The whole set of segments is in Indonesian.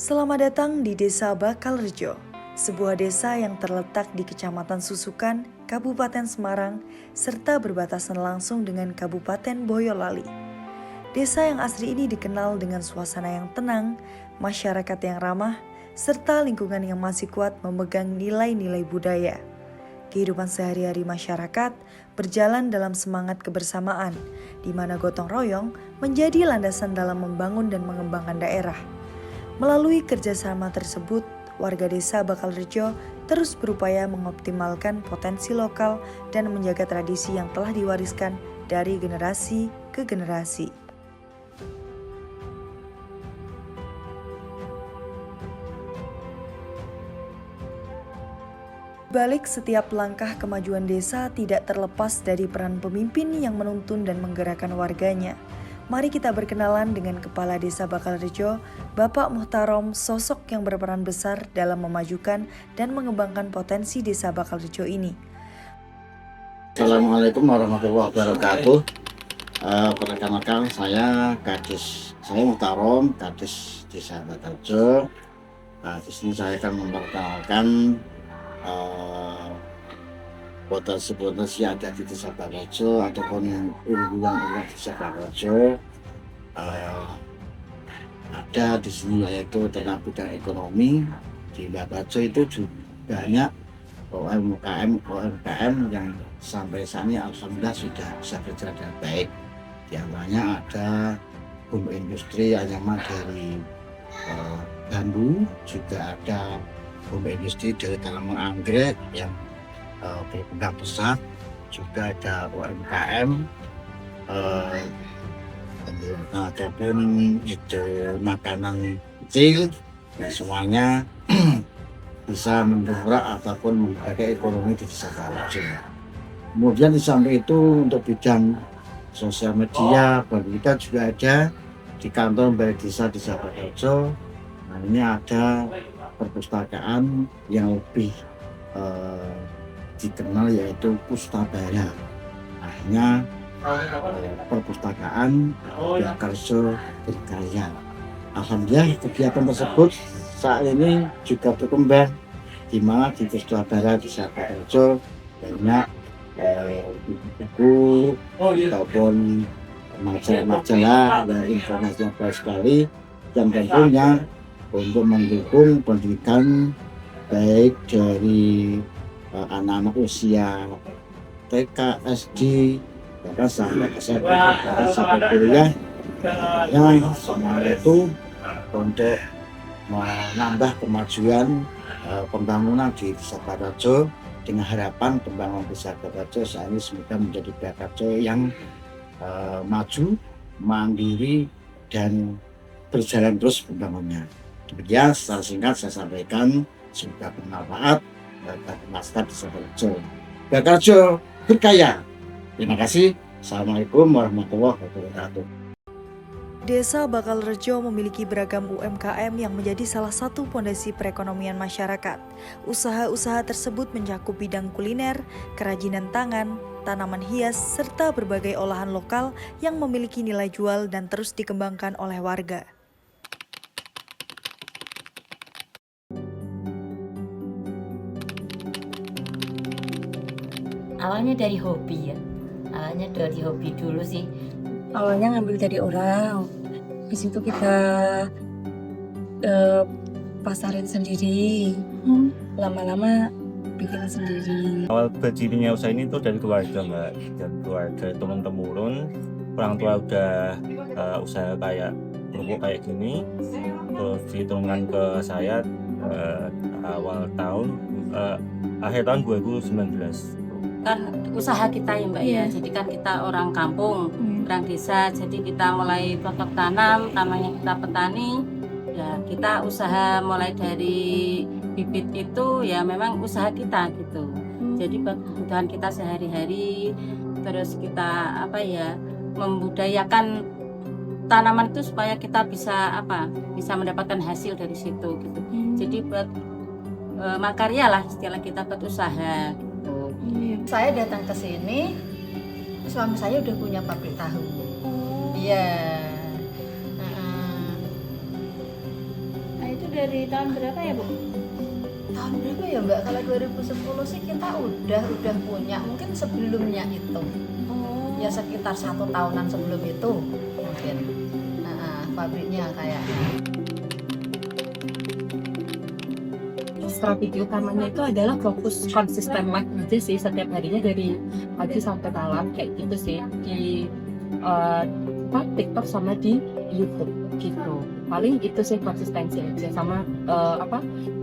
Selamat datang di Desa Bakalrejo, sebuah desa yang terletak di Kecamatan Susukan, Kabupaten Semarang, serta berbatasan langsung dengan Kabupaten Boyolali. Desa yang asri ini dikenal dengan suasana yang tenang, masyarakat yang ramah, serta lingkungan yang masih kuat memegang nilai-nilai budaya. Kehidupan sehari-hari masyarakat berjalan dalam semangat kebersamaan, di mana gotong royong menjadi landasan dalam membangun dan mengembangkan daerah. Melalui kerjasama tersebut, warga desa Bakalrejo terus berupaya mengoptimalkan potensi lokal dan menjaga tradisi yang telah diwariskan dari generasi ke generasi. Balik setiap langkah kemajuan desa tidak terlepas dari peran pemimpin yang menuntun dan menggerakkan warganya. Mari kita berkenalan dengan Kepala Desa Bakalrejo, Bapak Muhtarom, sosok yang berperan besar dalam memajukan dan mengembangkan potensi Desa Bakalrejo ini. Assalamualaikum warahmatullahi wabarakatuh. Perkenalkan saya Muhtarom, Kadis Desa Bakalrejo. Di sini saya akan memperkenalkan potensi yang ada di Desa Bakalrejo ataupun unggulan Desa Bakalrejo. Ada di sini yaitu tentang bidang ekonomi. Di Bakalrejo itu juga banyak UMKM yang sampai saat ini alhamdulillah sudah bisa berjalan dengan baik. Di antaranya ada bumbu industri anyaman dari bambu, juga ada bumbu industri dari tanaman anggrek yang berkembang pesat, juga ada UMKM ataupun ide makanan kecil, semuanya bisa mendongkrak ataupun menggerakkan ekonomi di Desa Bakalrejo. Kemudian di samping itu untuk bidang sosial media, kita juga ada di kantor Balai Desa Bakalrejo. Nah, ini ada perpustakaan yang lebih dikenal yaitu Pustabara. Akhirnya perpustakaan Bakalrejo Berkarya. Alhamdulillah kegiatan tersebut saat ini juga berkembang, di mana di Pustabara Desa Bakalrejo banyak buku ataupun majalah dan informasi yang baik sekali yang tentunya untuk mendukung pendidikan baik dari anak-anak usia TK, SD, bahkan sampai SMP, bahkan sampai kuliah. Yang semuanya itu untuk menambah kemajuan pembangunan di Desa Bakalrejo dengan harapan pembangunan Desa Bakalrejo saat ini semoga menjadi Bakalrejo yang maju, mandiri, dan berjalan terus pembangunannya. Demikian secara singkat saya sampaikan, semoga bermanfaat bagi masyarakat Desa Bakalrejo. Bakalrejo berkaya. Terima kasih. Assalamualaikum warahmatullahi wabarakatuh. Desa Bakalrejo memiliki beragam UMKM yang menjadi salah satu fondasi perekonomian masyarakat. Usaha-usaha tersebut mencakup bidang kuliner, kerajinan tangan, tanaman hias, serta berbagai olahan lokal yang memiliki nilai jual dan terus dikembangkan oleh warga. Awalnya dari hobi ya, dulu sih. Awalnya ngambil dari orang, habis itu kita pasarin sendiri, lama-lama bikin sendiri. Awal berdirinya usaha ini tuh dari keluarga Mbak, dari keluarga turun-temurun. Orang tua udah usaha kayak kerupuk kayak gini, terus diturunkan ke saya akhir tahun 2019. Kan usaha kita ya Mbak ya, jadi kan kita orang kampung, orang desa, jadi kita mulai cocok tanam, namanya kita petani. Ya kita usaha mulai dari bibit itu ya memang usaha kita gitu. Jadi kebutuhan kita sehari-hari, terus kita membudayakan tanaman itu supaya kita bisa mendapatkan hasil dari situ gitu. Jadi buat makarya lah istilah kita, buat usaha gitu. Saya datang ke sini, suami saya udah punya pabrik tahu. Iya. itu dari tahun berapa ya, Bu? Tahun berapa ya, Mbak? Kalau 2010 sih kita udah punya, mungkin sebelumnya itu. Oh. Ya sekitar 1 tahunan sebelum itu mungkin. Pabriknya kayaknya. Strategi utamanya itu adalah fokus konsisten live aja sih setiap harinya dari pagi sampai malam kayak gitu sih di TikTok sama di YouTube gitu. Paling itu sih konsistensi aja sama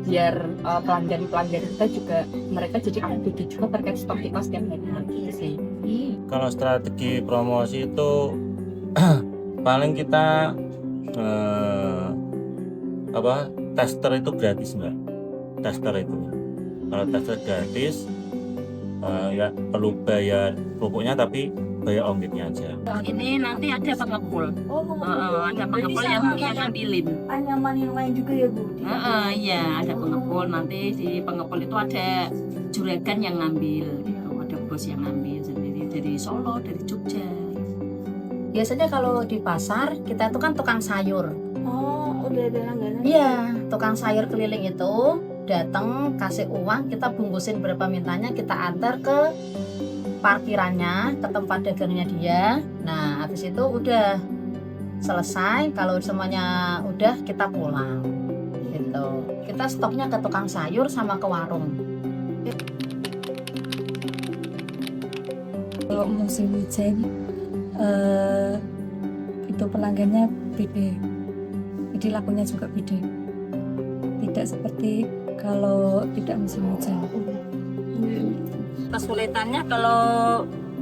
biar pelanggan kita juga mereka jadi update juga terkait stok kita setiap harinya gitu sih. Kalau strategi promosi itu paling kita tester itu gratis Mbak. Tester itu kalau tester gratis ya perlu bayar pupuknya tapi bayar ongkirnya aja. Ini nanti ada pengepul. Ada pengepul yang ngambilin. Anyaman lain juga ya Bu? Iya, ada pengepul. Nanti di pengepul itu ada juragan yang ngambil gitu. Ada bos yang ngambil sendiri dari Solo, dari Jogja. Biasanya kalau di pasar kita itu kan tukang sayur. Oh, udah ada langganan. Iya, tukang sayur keliling itu datang kasih uang, kita bungkusin berapa mintanya, kita antar ke parkirannya, ke tempat dagangnya dia. Nah, habis itu udah selesai, kalau semuanya udah kita pulang. Gitu. Kita stoknya ke tukang sayur sama ke warung. Kalau musim hujan itu pelanggannya beda, jadi lakunya juga beda, tidak seperti kalau tidak musim hujan. Kesulitannya kalau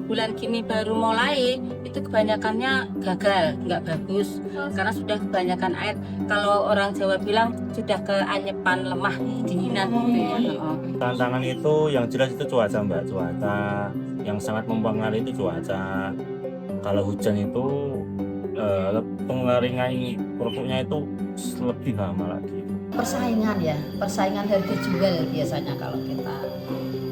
bulan gini baru mulai itu kebanyakannya gagal, nggak bagus karena sudah kebanyakan air. Kalau orang Jawa bilang sudah keanyepan, lemah, dinginan gitu ya. Tantangan itu yang jelas itu cuaca Mbak. Cuaca yang sangat mempengaruhi itu cuaca. Kalau hujan itu pengeringan pupuknya itu lebih lama lagi. Persaingan harga jual biasanya kalau kita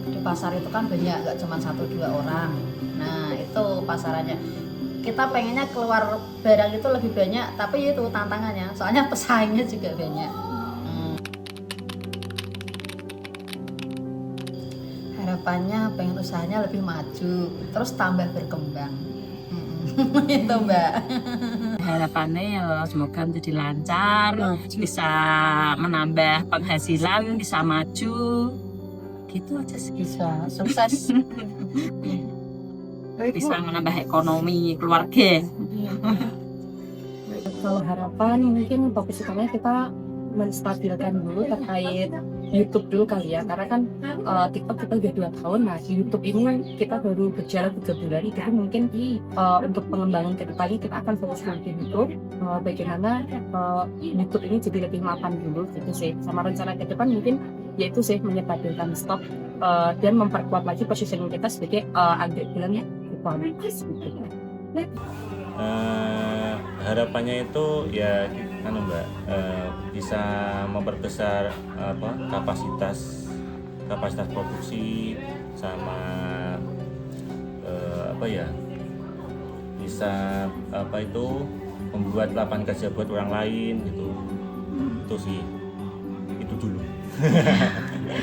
di pasar itu kan banyak, nggak cuma 1-2 orang. Nah itu pasarannya, kita pengennya keluar barang itu lebih banyak, tapi itu tantangannya, soalnya pesaingnya juga banyak. Harapannya pengen usahanya lebih maju, terus tambah berkembang. Itu Mbak. Harapannya ya semoga menjadi lancar, bisa menambah penghasilan, bisa maju, gitu aja sih. Bisa sukses. Bisa menambah ekonomi keluarga. Kalau harapan mungkin fokus utamanya kita menstabilkan dulu terkait YouTube dulu kali ya, karena kan TikTok kita udah 2 tahun, nah di YouTube ini kita baru berjalan 3 bulan, jadi mungkin untuk pengembangan kedepannya kita akan fokus di YouTube, bagaimana YouTube ini jadi lebih mapan dulu gitu sih. Sama rencana ke depan mungkin yaitu sih menyebarkan stok dan memperkuat lagi positioning kita sebagai agak bilangnya e-commerce gitu. Harapannya itu ya Mbak, bisa memperbesar kapasitas produksi sama bisa membuat lapangan kerja buat orang lain gitu. Itu sih, itu dulu.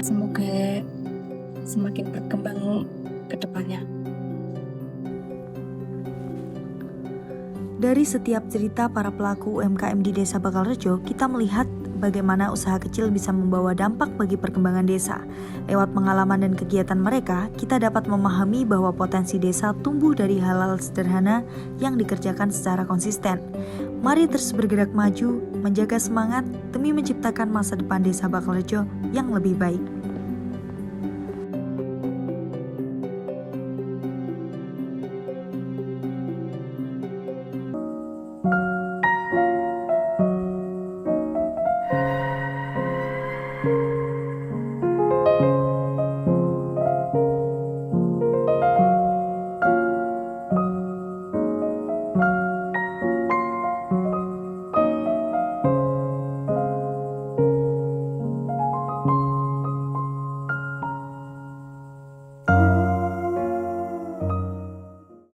Semoga semakin berkembang ke depannya. Dari setiap cerita para pelaku UMKM di Desa Bakalrejo, kita melihat bagaimana usaha kecil bisa membawa dampak bagi perkembangan desa. Lewat pengalaman dan kegiatan mereka, kita dapat memahami bahwa potensi desa tumbuh dari hal-hal sederhana yang dikerjakan secara konsisten. Mari terus bergerak maju, menjaga semangat demi menciptakan masa depan Desa Bakalrejo yang lebih baik.